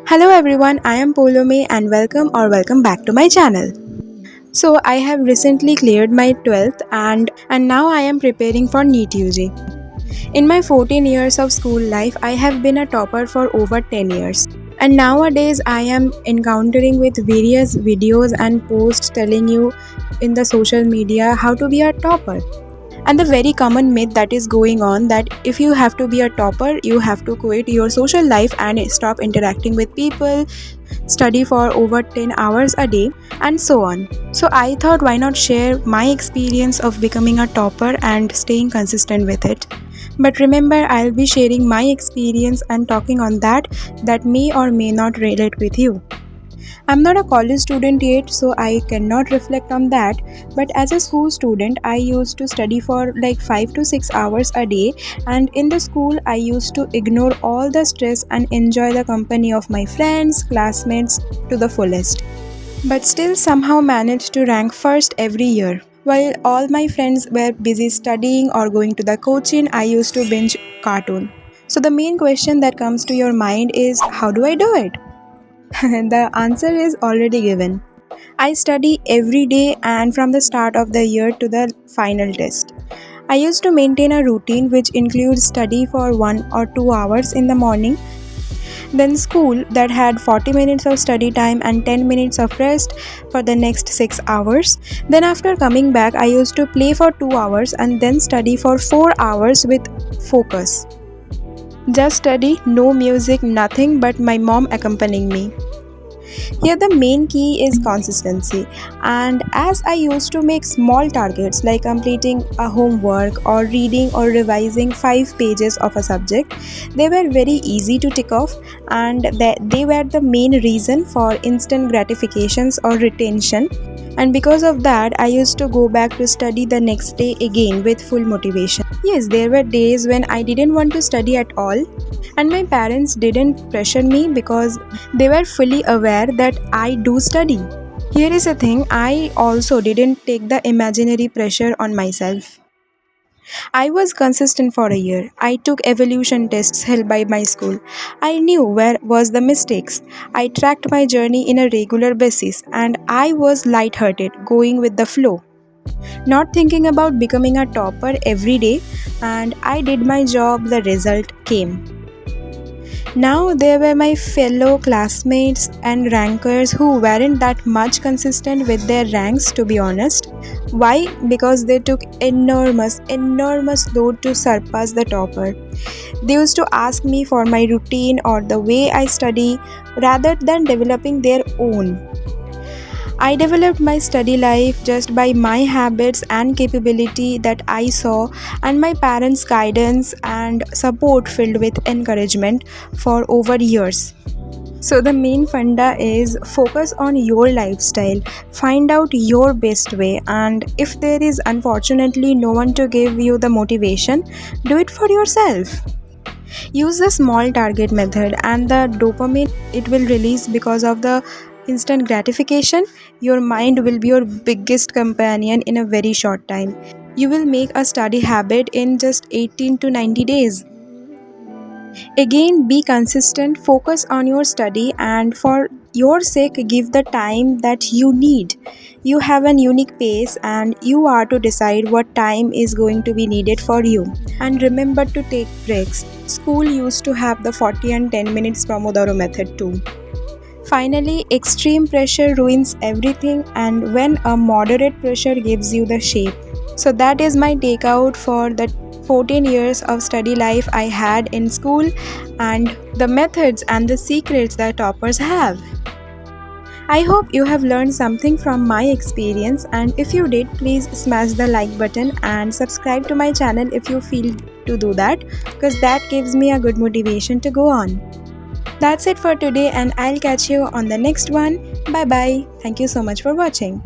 Hello everyone, I am Poulami and welcome back to my channel. So I have recently cleared my 12th and now I am preparing for Neet UG. In my 14 years of school life, I have been a topper for over 10 years. And nowadays I am encountering with various videos and posts telling you in the social media how to be a topper. And the very common myth that is going on that if you have to be a topper, you have to quit your social life and stop interacting with people, study for over 10 hours a day, and so on. So I thought why not share my experience of becoming a topper and staying consistent with it. But remember, I'll be sharing my experience and talking on that may or may not relate with you. I'm not a college student yet, so I cannot reflect on that. But as a school student, I used to study for like 5 to 6 hours a day, and in the school, I used to ignore all the stress and enjoy the company of my friends, classmates to the fullest. But still, somehow managed to rank first every year. While all my friends were busy studying or going to the coaching, I used to binge cartoon. So the main question that comes to your mind is, how do I do it? The answer is already given. I study every day and from the start of the year to the final test. I used to maintain a routine which includes study for 1 or 2 hours in the morning, then school that had 40 minutes of study time and 10 minutes of rest for the next 6 hours. Then after coming back, I used to play for 2 hours and then study for 4 hours with focus. Just study, no music, nothing but my mom accompanying me. Here the main key is consistency, and as I used to make small targets like completing a homework or reading or revising 5 pages of a subject, they were very easy to tick off, and they were the main reason for instant gratifications or retention. And because of that, I used to go back to study the next day again with full motivation. Yes, there were days when I didn't want to study at all, and my parents didn't pressure me because they were fully aware that I do study. Here is the thing, I also didn't take the imaginary pressure on myself. I was consistent for a year. I took evaluation tests held by my school. I knew where was the mistakes. I tracked my journey in a regular basis and I was lighthearted, going with the flow. Not thinking about becoming a topper every day, and I did my job, the result came. Now there were my fellow classmates and rankers who weren't that much consistent with their ranks, to be honest. Why? Because they took enormous load to surpass the topper. They used to ask me for my routine or the way I study rather than developing their own. I developed my study life just by my habits and capability that I saw, and my parents' guidance and support filled with encouragement for over years. So the main funda is focus on your lifestyle, find out your best way, and if there is unfortunately no one to give you the motivation, do it for yourself. Use the small target method, and the dopamine it will release because of the instant gratification. Your mind will be your biggest companion in a very short time. You will make a study habit in just 18 to 90 days. Again, be consistent, focus on your study, and for your sake, give the time that you need. You have an unique pace, and you are to decide what time is going to be needed for you. And remember to take breaks. School used to have the 40 and 10 minutes Pomodoro method too. Finally, extreme pressure ruins everything, and when a moderate pressure gives you the shape. So that is my takeout for the 14 years of study life I had in school and the methods and the secrets that toppers have. I hope you have learned something from my experience, and if you did, please smash the like button and subscribe to my channel if you feel to do that, because that gives me a good motivation to go on. That's it for today, and I'll catch you on the next one. Bye bye. Thank you so much for watching.